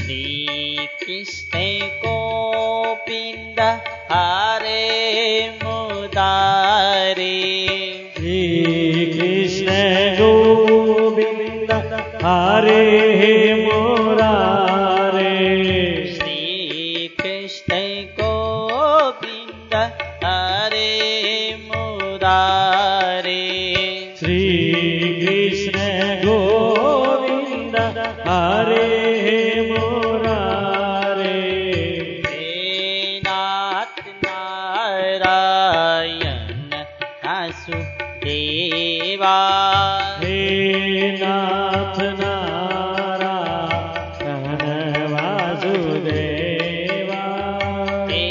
श्री कृष्ण गोविंद हरे मुरारे श्री कृष्ण गोविंद हरे मुरारे श्री कृष्ण गोविंद हरे मुरारे श्री कृष्ण गोविंद हरे मुरारे हे नाथ नारायण वासुदेवा हे नाथ नारायण वासुदेवा हे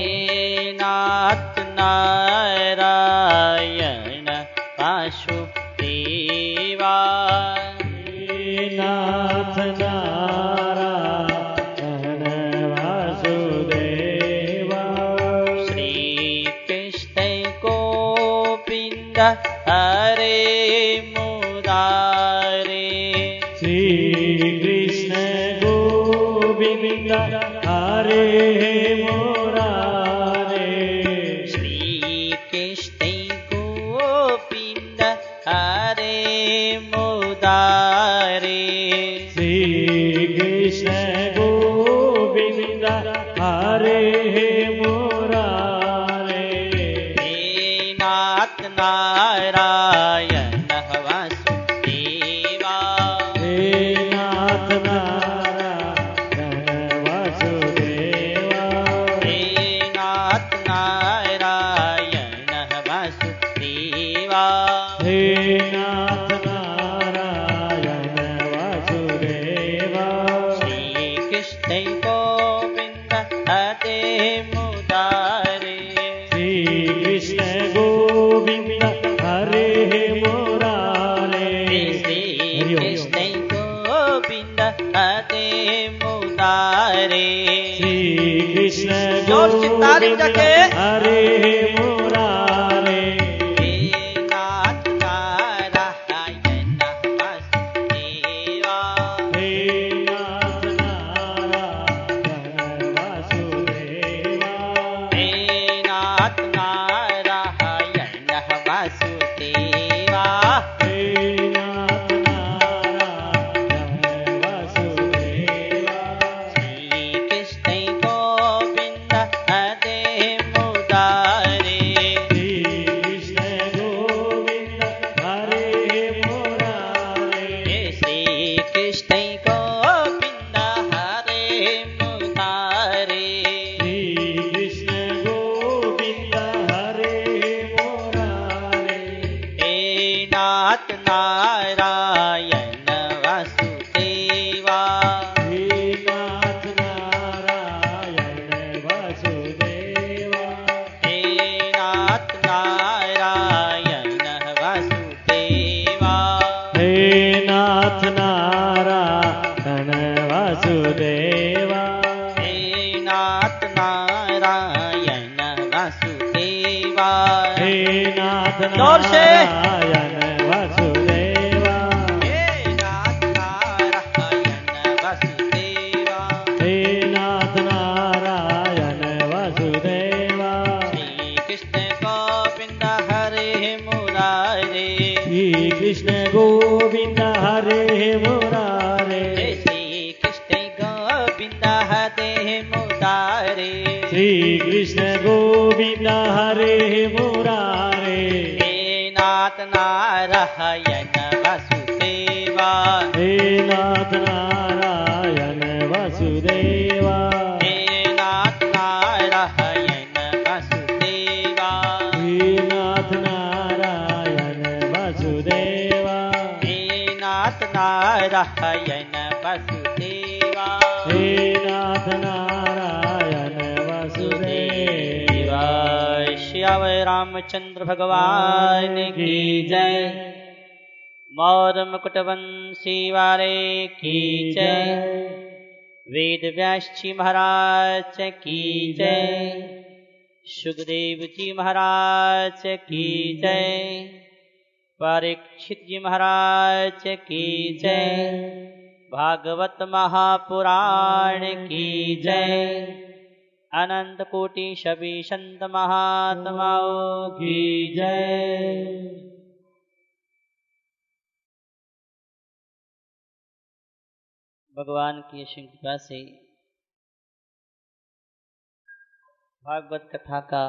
नाथ नारायण वासुदेवा हे नाथ नारायण वासुदेवा श्री कृष्ण गोविंद हरे मुरारे श्री कृष्ण गोविंद हरे मुरारे श्री कृष्ण गोविंद हरे मुरारे श्री कृष्ण गोविंद हरे मुरारे हे नाथ नारायण वासुदेवा हे नाथ नारायण वासुदेवा हे नाथ नारायण वासुदेवा हे नाथ नारायण वासुदेवा श्री कृष्ण गोविंद हरे मुरारे श्री कृष्ण गोविंद हरे मुरारे श्री कृष्ण गोविंद हरे मुरारे श्री कृष्ण जोर से ताली गोविंद जाके। हरे मुरारे हे नाथ नारायण वासुदेवा हे नाथ नारायण वासुदेवा हे नाथ नारायण वासुदेवा हे नाथ नारायण वासुदेवा श्री कृष्ण गोविंद हरे मुरारे श्री कृष्ण गोविंद हरे मुरारे हे श्री कृष्ण गोविंद हरे मुरारे श्री कृष्ण गोविंद हरे मुरारे हे नाथ नारायण वासुदेवा हे नाथ नारायण वासुदेवा हे नाथ नारायण वासुदेवा हे नाथ नारायण वासुदेवा हे नाथ नारायण वासुदेवा हे नाथ जोर से। नारायण वासुदेवा हे नाथ नारायण वासुदेवा हे नाथ नारायण वासुदेवा श्री कृष्ण गोविंद हरे मुरारे श्री कृष्ण गोविंद हरे मुरारे हे श्री कृष्ण गोविंद हरे मुरारे श्री कृष्ण गोविंद हरे मुरारे हे नाथ नारायण वासुदेवा हे नाथ नारायण वासुदेवा हे नाथ नारायण वासुदेवा हे नाथ नारायण वासुदेवा हे नाथ नारायण वासुदेवा हे नाथ नारायण वासुदेवा श्याम रामचंद्र भगवान की जय मौर मुकुट वंशी वाले की जय वेद व्यास जी महाराज की जय सुखदेव जी महाराज की जय परीक्षित जी महाराज की जय भागवत महापुराण की जय। अनंत कोटि सभी संत महात्माओं की जय। भगवान की असीम कृपा से भागवत कथा का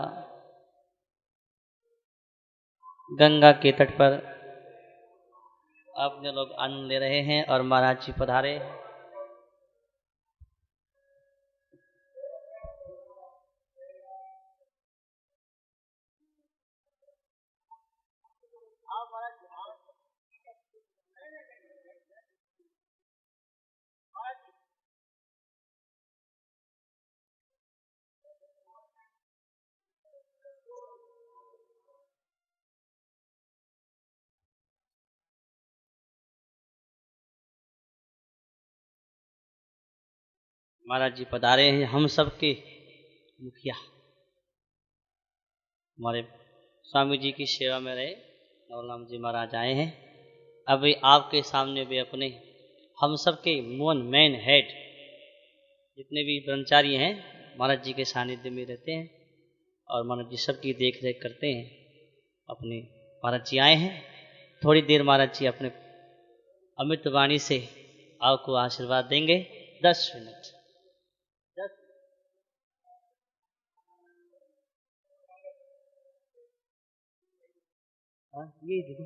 गंगा के तट पर अपने लोग आनंद ले रहे हैं और महाराज जी पधारे। महाराज जी पधारे हैं, हम सबके मुखिया हमारे स्वामी जी की सेवा में रहे नवलराम जी महाराज आए हैं। अभी आपके सामने भी अपने हम सबके मेन हेड जितने भी ब्रह्मचारी हैं महाराज जी के सानिध्य में रहते हैं और महाराज जी सबकी देख रेख करते हैं। अपने महाराज जी आए हैं, थोड़ी देर महाराज जी अपने अमृत वाणी से आपको आशीर्वाद देंगे। 10 मिनट। ये दीदी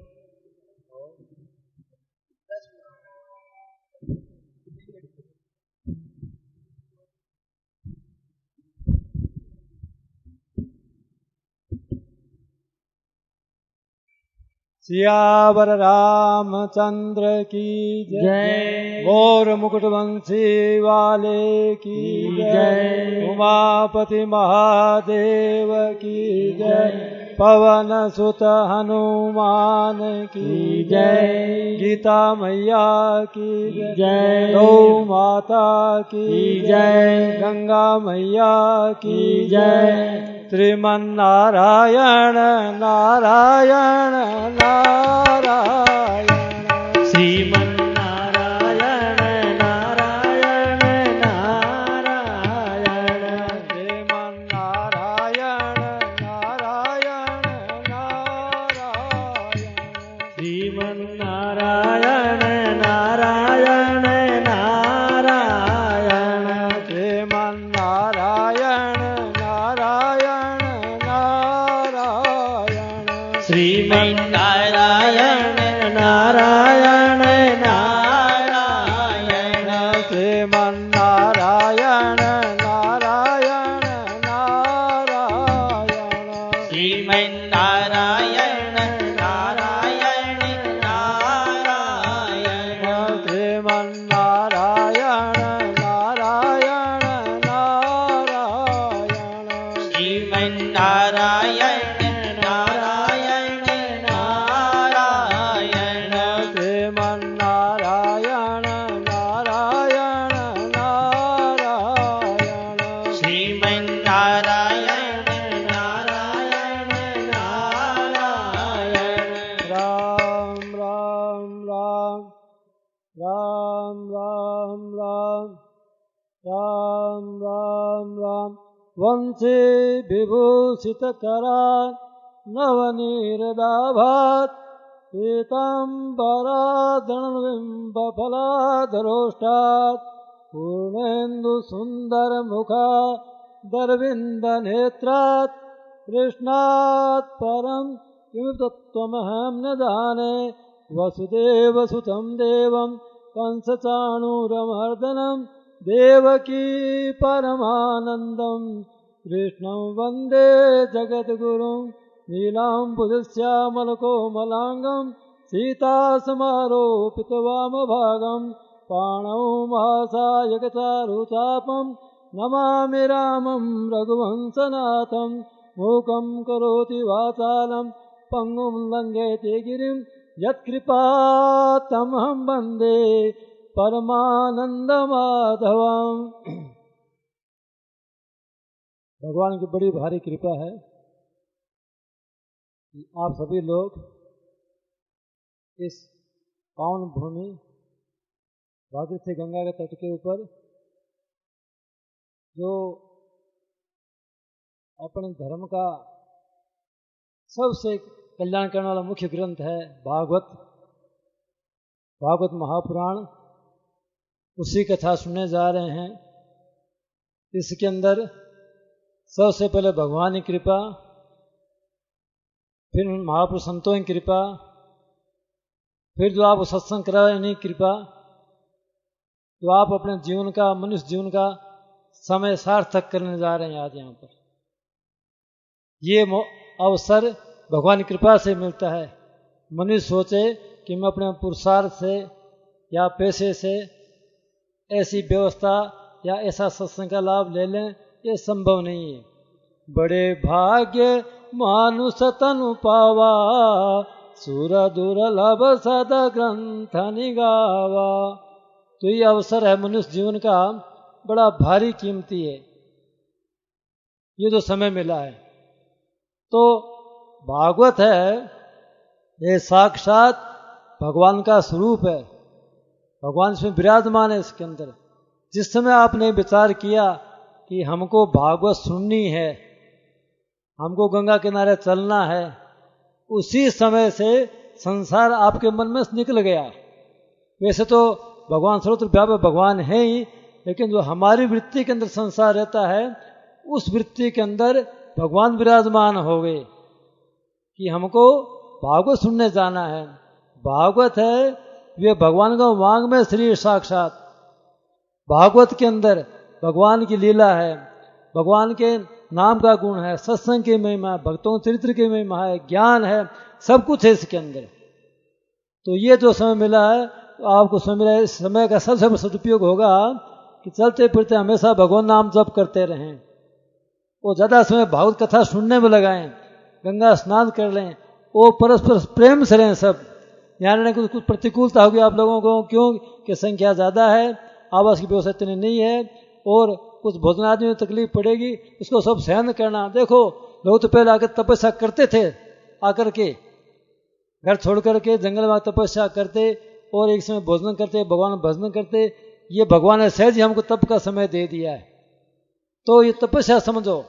सियावर रामचंद्र की जय। गौर मुकुटवंशी वाले की जय। उमापति महादेव की जय। पवन सुत हनुमान की जय। गीता मैया की जय। गौ माता की जय। गंगा मैया की जय। श्रीमन्नारायण नारायण नारायण। श्रीमन्नारायण नारायण नारायण। श्रीमन्नारायण नारायण नारायण। श्रीमन्नारायण नारायण नारायण। श्रीमन्नारायण नारायण नारायण। श्रीमन्नारायण नारायण नारायण। श्रीमन्नारायण नारायण नारायण। श्रीमन्नारायण नारायण नारायण। श्रीमन्नारायण नारायण नारायण। श्रीमन्नारायण नारायण नारायण। श्रीमन्नारायण नारायण नारायण। श्रीमन्नारायण नारायण नारायण। राम राम राम राम राम राम राम राम राम। वंशे विभूषित करान् नवनीरदाभात् पीताम्बराधरणबिम्बफलाधरोष्टात् पूर्णेन्दु सुन्दरमुखा दरविन्दनेत्रात् कृष्णात् परं किमपि तत्त्वमहं न जाने। वसुदेवसुतं देवं कंसचाणूरमर्दनं देवकी परमानन्दं कृष्णं वन्दे जगद्गुरुं। नीलाम्बुजश्यामलकोमलाङ्गं सीतासमारोपितवामभागं पाणौ महासायकचारुचापं नमामि रामं रघुवंशनाथं। मूकं करोति वाचालं पङ्गुं लङ्घयति गिरिं यत्कृपात्तमहं वन्दे परमानंद माधवम। भगवान की बड़ी भारी कृपा है कि आप सभी लोग इस पावन भूमि भागीरथी गंगा के तट के ऊपर जो अपने धर्म का सबसे कल्याण करने वाला मुख्य ग्रंथ है भागवत महापुराण, उसी कथा सुनने जा रहे हैं। इसके अंदर सबसे पहले भगवान की कृपा, फिर महापुरुष संतों की कृपा, फिर जो आप सत्संग कराने की कृपा, तो आप अपने जीवन का, मनुष्य जीवन का समय सार्थक करने जा रहे हैं आज यहाँ पर। ये अवसर भगवान की कृपा से मिलता है। मनुष्य सोचे कि मैं अपने पुरुषार्थ से या पैसे से ऐसी व्यवस्था या ऐसा सत्संग का लाभ ले लें, ये संभव नहीं है। बड़े भाग्य मानुष तनु पावा, सुर दुर्लभ सदा ग्रंथ निगावा। तो ये अवसर है मनुष्य जीवन का बड़ा भारी कीमती है, ये जो समय मिला है। तो भागवत है, ये साक्षात भगवान का स्वरूप है, भगवान इसमें विराजमान है। इसके अंदर जिस समय आपने विचार किया कि हमको भागवत सुननी है, हमको गंगा किनारे चलना है, उसी समय से संसार आपके मन में निकल गया। वैसे तो भगवान सर्वत्र व्यापक भगवान है ही, लेकिन जो हमारी वृत्ति के अंदर संसार रहता है, उस वृत्ति के अंदर भगवान विराजमान हो गए कि हमको भागवत सुनने जाना है। भागवत है वे भगवान का वांग में शरीर साक्षात। भागवत के अंदर भगवान की लीला है, भगवान के नाम का गुण है, सत्संग की महिमा, भक्तों के चरित्र की महिमा है, ज्ञान है, सब कुछ है इसके अंदर। तो ये जो समय मिला है, तो आपको समय मिला है, इस समय का सबसे सदुपयोग होगा कि चलते फिरते हमेशा भगवान नाम जप करते रहें, वो ज़्यादा समय भागवत कथा सुनने में लगाएं, गंगा स्नान कर लें, वो परस्पर प्रेम से रहें। सब यहाँ कुछ प्रतिकूलता होगी आप लोगों को, क्यों कि संख्या ज़्यादा है, आवास की व्यवस्था इतनी नहीं है, और कुछ भोजन आदि में तकलीफ पड़ेगी, उसको सब सहन करना। देखो लोग तो पहले आकर तपस्या करते थे, आकर के घर छोड़ करके जंगल में तपस्या करते और एक समय भोजन करते, भगवान भजन करते। ये भगवान ने सहज ही हमको तप का समय दे दिया है, तो ये तपस्या समझो,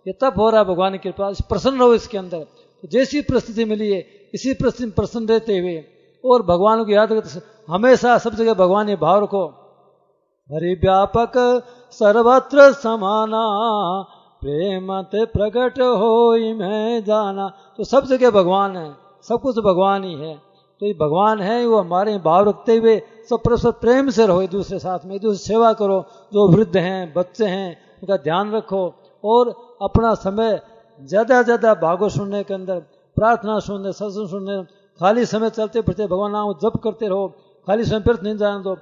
ये तप हो रहा है भगवान की कृपा, प्रसन्न रहो इसके अंदर। तो जैसी परिस्थिति मिली है, इसी परिस्थिति में प्रसन्न रहते हुए और भगवान को याद करते, हमेशा सब जगह भगवान ये भाव रखो, हरि व्यापक सर्वत्र समाना, प्रेम ते प्रकट होई मैं जाना। तो सब जगह भगवान है, सब कुछ भगवान ही है। तो ये भगवान है, वो हमारे भाव रखते हुए सब परस्पर प्रेम से रहो, एक दूसरे साथ में एक दूसरे सेवा करो। जो वृद्ध हैं, बच्चे हैं, उनका ध्यान रखो और अपना समय ज़्यादा ज़्यादा भागवत सुनने के अंदर, प्रार्थना सुनने, सत्संग सुनने, खाली समय चलते फिरते भगवान नाम जप करते रहो। खाली समय व्यर्थ नहीं जाने दो,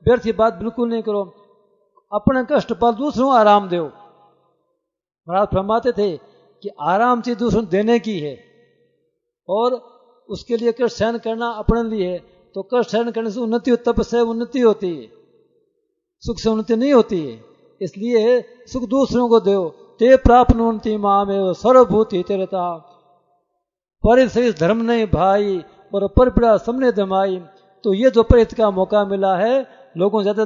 व्यर्थ की बात बिल्कुल नहीं करो। अपने कष्ट पर दूसरों को आराम दो। महाराज फरमाते थे कि आराम चीज दूसरों को देने की है, और उसके लिए कष्ट सहन करना अपने लिए है। तो कष्ट सहन करने से उन्नति, तप से उन्नति होती है, सुख से उन्नति नहीं होती है। इसलिए सुख दूसरों को दो। ते प्राप्नुवन्ति मामेव सर्वभूति हितैषिता, परिसरिस धर्म नहीं भाई और परपीड़ा सबने दमाई। तो ये जो परित का मौका मिला है, लोगों को ज़्यादा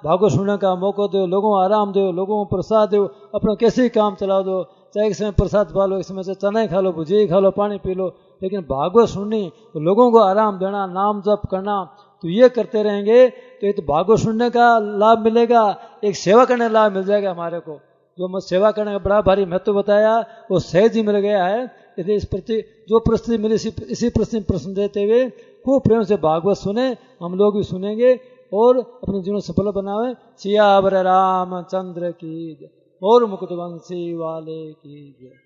भागवत सुनने का मौका दो, लोगों को आराम दो, लोगों को प्रसाद दो, अपना कैसे ही काम चला दो। चाहे एक समय प्रसाद पा लो, एक समय से चना खा लो, भुजिया खा लो, पानी पी लो, लेकिन भागवत सुननी, तो लोगों को आराम देना, नाम जप करना, तो ये करते रहेंगे तो एक तो भागवत सुनने का लाभ मिलेगा, एक सेवा करने का लाभ मिल जाएगा हमारे को। जो मैं सेवा करने का बड़ा भारी महत्व बताया, वो सहज ही मिल गया है। इसलिए इस प्रति जो परिस्थिति मिली, इसी परिस्थिति में प्रश्न देते हुए खूब प्रेम से भागवत सुने, हम लोग भी सुनेंगे और अपने जीवन सफल बनावे। सियावर रामचंद्र की जय और मुकुटवंशी वाले की जय।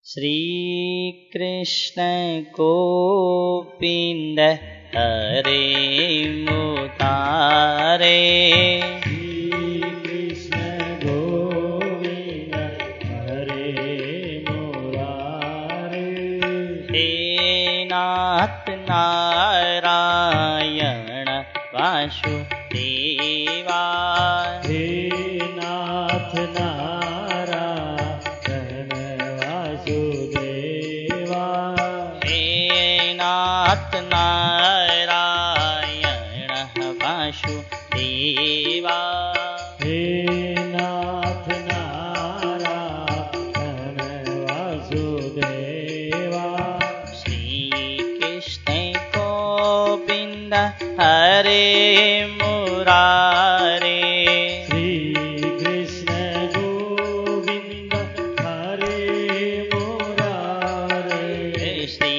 श्री कृष्ण गोविंद हरे मुरारे, श्री कृष्ण नारायण वासुदेवा। हे नाथ नारायण वासुदेवा। हे नाथ नारायण वासुदेवा। हे नाथ नारायण वासुदेवा। श्री कृष्ण गोविंद हरे मुरारे। श्री कृष्ण गोविंद हरे मुरारे। श्री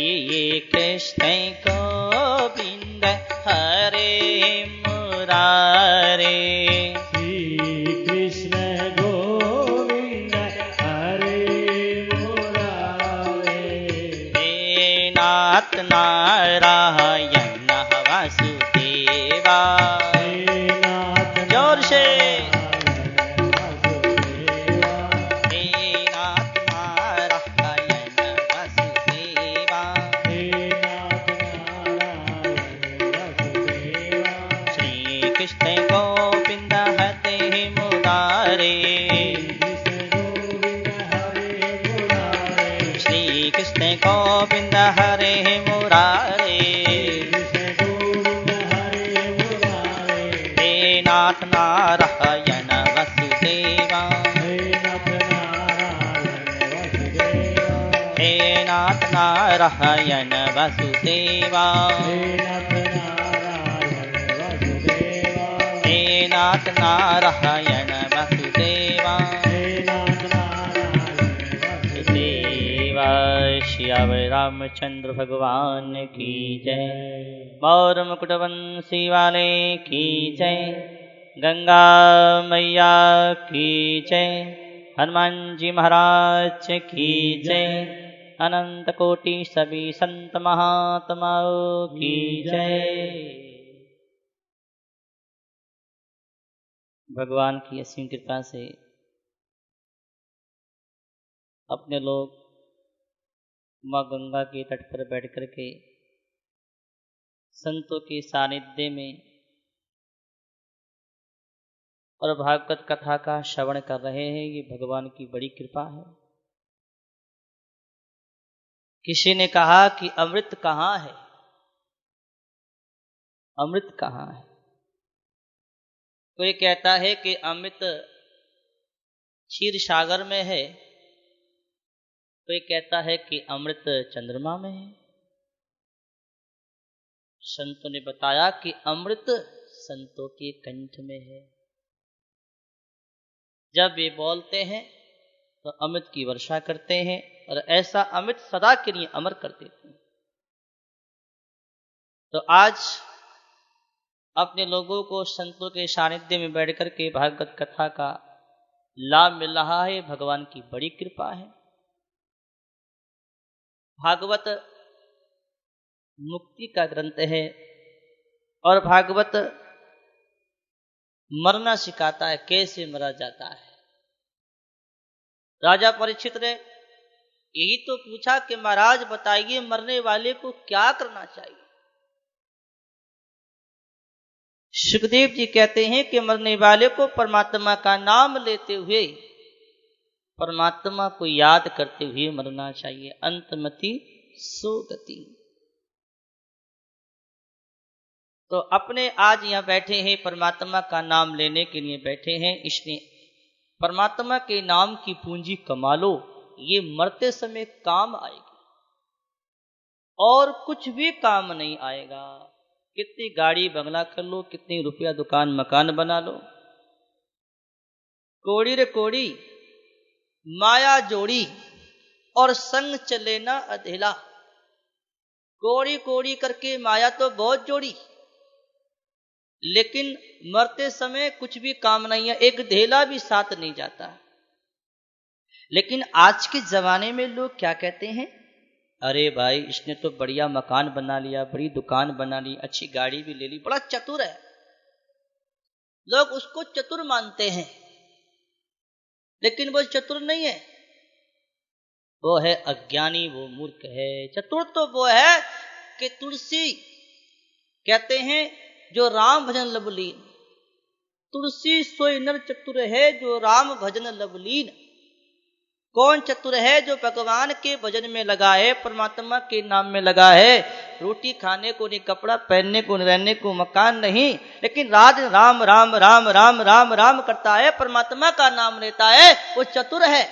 कृष्ण गोविंद हरे मुरारे। श्री कृष्ण गोविंद हरे मुरारे। हे नाथ नारायण वासुदेवा। हे नाथ जोर से। वासुदेवा। हे नाथ नारायण वासुदेवा। हे नाथ नारायण वासुदेवा। श्री कृष्ण गोविंद हरे मुरारे। श्री कृष्ण गोविंद हरे मुरारे। हे नाथ नारायण वासुदेवा। हे नाथ नारायण वासुदेवा। हे नाथ नारायण वासुदेवा। वासुदेवा। श्री रामचंद्र भगवान की जय। मौर मुकुटवंशी वाले की जय। गंगा मैया की जय। हनुमान जी महाराज की जय। अनंत कोटि सभी संत महात्माओं की जय। भगवान की असीम कृपा से अपने लोग माँ गंगा के तट पर बैठ कर के संतों के सानिध्य में और भागवत कथा का श्रवण कर रहे हैं। ये भगवान की बड़ी कृपा है। किसी ने कहा कि अमृत कहाँ है, अमृत कहाँ है। कोई कहता है कि अमृत क्षीर सागर में है, कोई कहता है कि अमृत चंद्रमा में है। संतों ने बताया कि अमृत संतों के कंठ में है। जब वे बोलते हैं तो अमृत की वर्षा करते हैं और ऐसा अमृत सदा के लिए अमर कर देते हैं। तो आज अपने लोगों को संतों के सानिध्य में बैठ कर के भागवत कथा का लाभ मिल रहा है। भगवान की बड़ी कृपा है। भागवत मुक्ति का ग्रंथ है और भागवत मरना सिखाता है, कैसे मरा जाता है। राजा परीक्षित ने यही तो पूछा कि महाराज बताइए मरने वाले को क्या करना चाहिए। सुखदेव जी कहते हैं कि मरने वाले को परमात्मा का नाम लेते हुए, परमात्मा को याद करते हुए मरना चाहिए। अंतमति सुगति। तो अपने आज यहाँ बैठे हैं, परमात्मा का नाम लेने के लिए बैठे हैं। इसलिए परमात्मा के नाम की पूंजी कमा लो, ये मरते समय काम आएगी और कुछ भी काम नहीं आएगा। कितनी गाड़ी बंगला कर लो, कितनी रुपया दुकान मकान बना लो, कोड़ी रे कोड़ी माया जोड़ी और संग चले ना अधेला। कोड़ी कोड़ी करके माया तो बहुत जोड़ी, लेकिन मरते समय कुछ भी काम नहीं है, एक धेला भी साथ नहीं जाता। लेकिन आज के जमाने में लोग क्या कहते हैं, अरे भाई इसने तो बढ़िया मकान बना लिया, बड़ी दुकान बना ली, अच्छी गाड़ी भी ले ली, बड़ा चतुर है। लोग उसको चतुर मानते हैं, लेकिन वो चतुर नहीं है, वो है अज्ञानी, वो मूर्ख है। चतुर तो वो है कि तुलसी कहते हैं जो राम भजन लवलीन, तुलसी सोई नर चतुर है जो राम भजन लवलीन। कौन चतुर है? जो भगवान के भजन में लगा है, परमात्मा के नाम में लगा है। रोटी खाने को नहीं, कपड़ा पहनने को, रहने को मकान नहीं, लेकिन राज राम राम राम राम राम राम करता है, परमात्मा का नाम लेता है, वो चतुर है।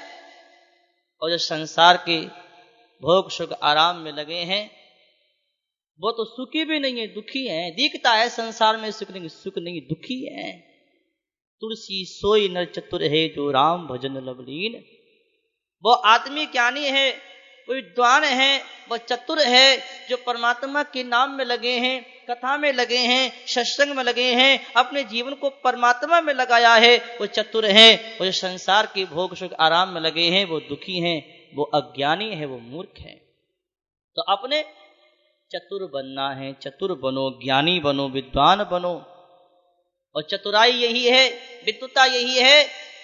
और जो संसार के भोग सुख आराम में लगे हैं वो तो सुखी भी नहीं है, दुखी है। दिखता है संसार में सुख नहीं, दुखी है। तुलसी सोई नर चतुर है जो राम भजन लवलीन। वो आदमी ज्ञानी है, वो विद्वान है, वो चतुर है, जो परमात्मा के नाम में लगे हैं, कथा में लगे हैं, सत्संग में लगे हैं, अपने जीवन को परमात्मा में लगाया है, वो चतुर है। वो जो संसार के भोग सुख आराम में लगे हैं वो दुखी हैं, वो अज्ञानी है, वो मूर्ख है। तो अपने चतुर बनना है, चतुर बनो, ज्ञानी बनो, विद्वान बनो। और चतुराई यही है, विद्वता यही है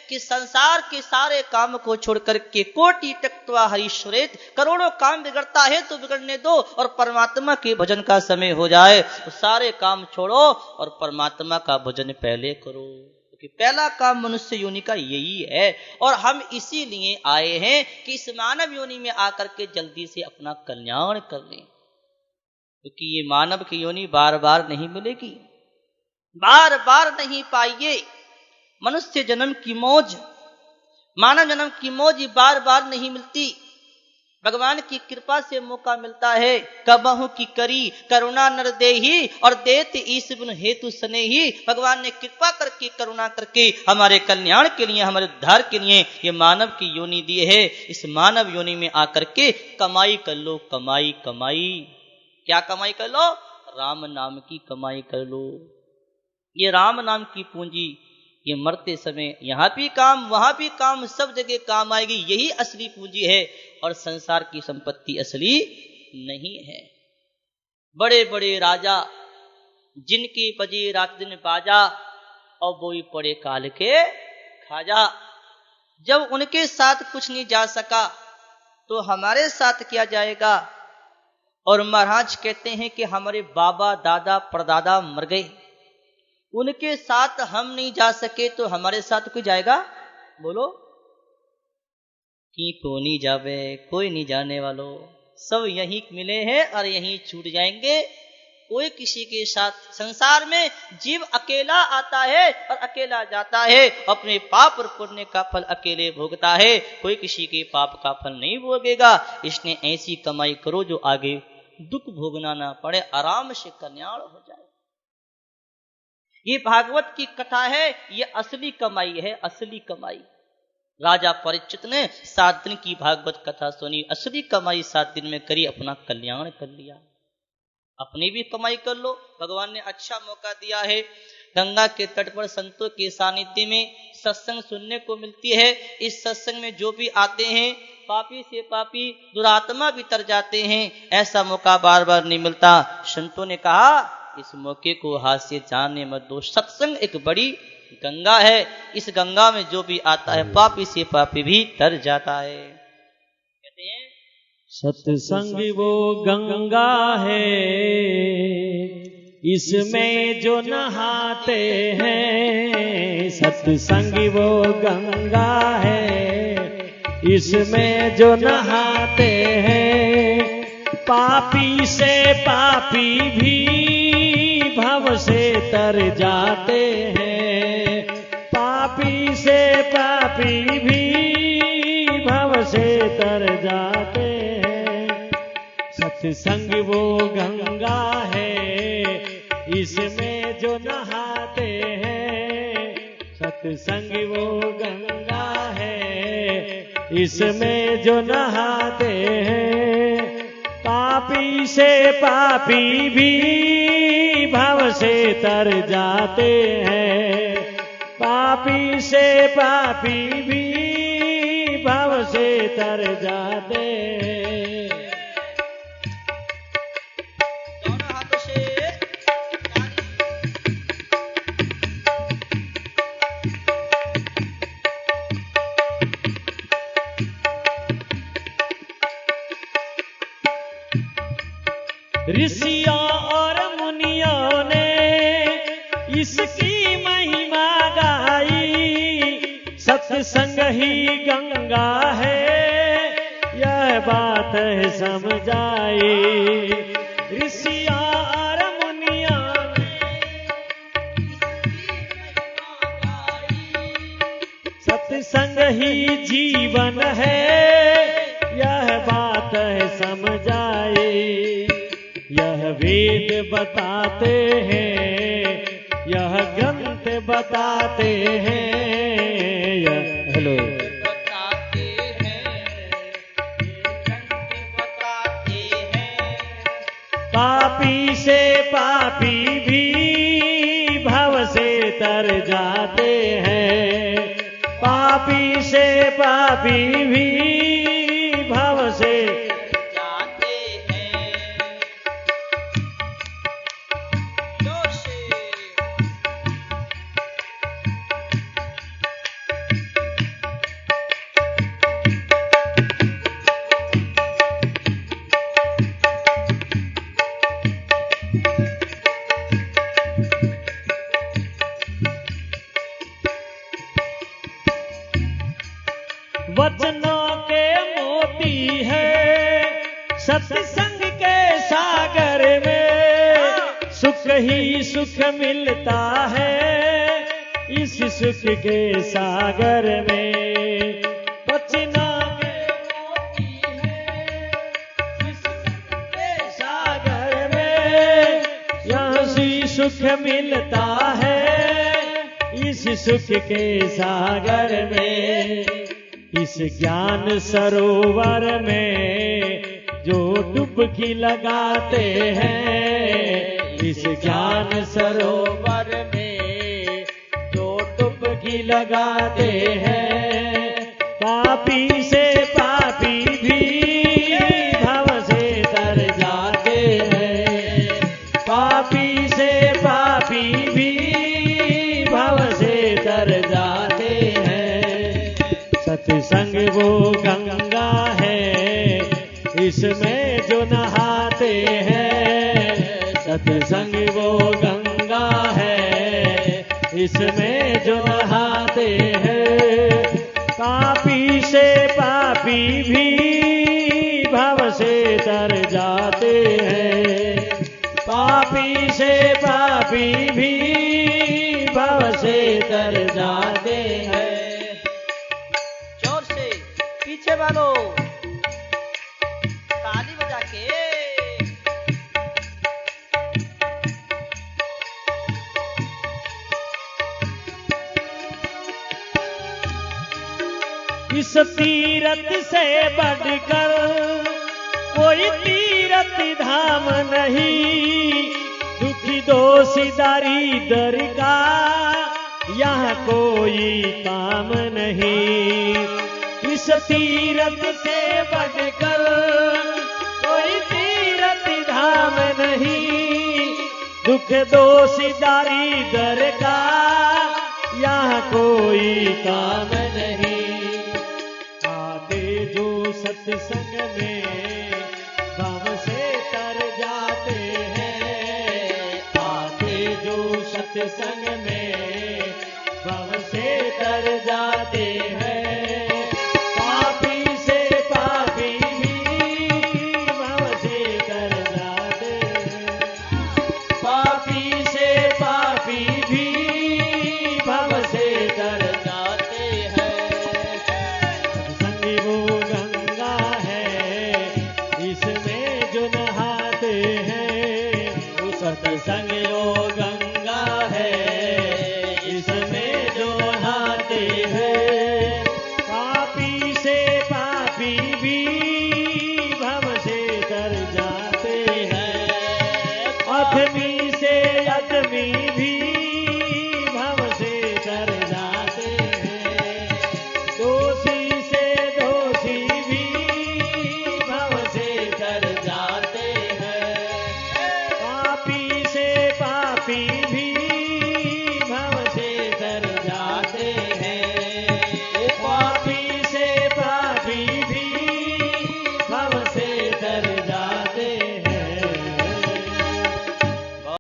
कि संसार के सारे काम को छोड़कर के कोटि त्यक्त्वा हरीश्वरेत, करोड़ों काम बिगड़ता है तो बिगड़ने दो, और परमात्मा के भजन का समय हो जाए तो सारे काम छोड़ो और परमात्मा का भजन पहले करो। क्योंकि पहला काम मनुष्य योनि का यही है। और हम इसीलिए आए हैं कि इस मानव योनि में आकर के जल्दी से अपना कल्याण कर लें, क्योंकि ये मानव की योनि बार बार नहीं मिलेगी, बार बार नहीं पाइए। मनुष्य जन्म की मौज, मानव जन्म की मौज बार बार नहीं मिलती, भगवान की कृपा से मौका मिलता है। कबहू की करी करुणा नर देही, और देत ईश बिन हेतु स्नेही। भगवान ने कृपा करके, करुणा करके हमारे कल्याण के लिए, हमारे उद्धार के लिए ये मानव की योनि दी है। इस मानव योनि में आकर के कमाई कर लो, कमाई कमाई। क्या कमाई कर लो? राम नाम की कमाई कर लो। ये राम नाम की पूंजी ये मरते समय यहां भी काम, वहां भी काम, सब जगह काम आएगी। यही असली पूंजी है, और संसार की संपत्ति असली नहीं है। बड़े बड़े राजा जिनकी बजे रात दिन बाजा, और वो ही पड़े काल के खाजा। जब उनके साथ कुछ नहीं जा सका तो हमारे साथ क्या जाएगा? और महाराज कहते हैं कि हमारे बाबा दादा परदादा मर गए, उनके साथ हम नहीं जा सके तो हमारे साथ कोई जाएगा? बोलो। को नहीं जावे, कोई नहीं जाने वालों, सब यहीं मिले हैं और यहीं छूट जाएंगे। कोई किसी के साथ, संसार में जीव अकेला आता है और अकेला जाता है, अपने पाप और पुण्य का फल अकेले भोगता है, कोई किसी के पाप का फल नहीं भोगेगा। इसने ऐसी कमाई करो जो आगे दुख भोगना ना पड़े, आराम से कल्याण हो जाए। ये भागवत की कथा है, ये असली कमाई है, असली कमाई। राजा परीक्षित ने 7 दिन की भागवत कथा सुनी, असली कमाई 7 दिन में करी, अपना कल्याण कर लिया। अपनी भी कमाई कर लो, भगवान ने अच्छा मौका दिया है। गंगा के तट पर संतों के सानिध्य में सत्संग सुनने को मिलती है। इस सत्संग में जो भी आते हैं पापी से पापी दुरात्मा भी तर जाते हैं, ऐसा मौका बार बार नहीं मिलता। संतों ने कहा इस मौके को हाथ से जाने मत दो। सत्संग एक बड़ी गंगा है, इस गंगा में जो भी आता है पापी से पापी भी तर जाता है। कहते हैं सत्संग वो गंगा है, इसमें जो नहाते हैं। सत्संग वो गंगा है, इसमें जो नहाते हैं। पापी से पापी भी भव से तर जाते हैं। पापी से पापी भी भव से तर जाते हैं। सत्संग वो गंगा है, इसमें जो नहाते हैं। सत्संग वो गंगा है, इसमें जो नहाते हैं। पापी से पापी भी भव से तर जाते हैं। पापी से पापी भी भव से तर जाते हैं। दोनों हाथों से ऋषियों और मुनियों ने इसकी महिमा गाई। सत्संग ही गंगा है यह बात है समझाई। ऋषियों और मुनियों ने सत्संग ही जीवन है यह बात है समझाई। यह वेद बताते हैं यह ग्रंथ बताते हैं। हेलो बताते हैं, ग्रंथ बताते हैं। पापी से पापी भी भव से तर जाते हैं। पापी से पापी भी भव से जाते हैं। जोर से वचनों के मोती है सत्संग के सागर में। सुख ही सुख मिलता है इस सुख के सागर में। वचनों के मोती है इस सुख के सागर में। यहाँ से सुख मिलता है इस सुख के सागर में। इस ज्ञान सरोवर में जो डुबकी लगाते हैं। इस ज्ञान सरोवर में जो डुबकी लगाते हैं। पापी से पापी भी भव से तर जाते हैं। पापी से पापी भी भव से तर जाते हैं। सत्संग वो गंगा है इसमें जो नहाते हैं। सत्संग वो गंगा है इसमें जो नहाते हैं। पापी से पापी भी भव से तर जाते हैं। पापी से पापी भी भव से तर जाते हैं। पीछे वालो ताली बजा के। इस तीरथ से बढ़कर कोई तीरथ धाम नहीं। दुखी दोषी दरिद्र का यहाँ कोई काम नहीं। इस तीरथ से बढ़कर कोई तीरथ धाम नहीं। दुख दोषी दरिद्र का यहाँ कोई काम नहीं। आगे जो सत्संग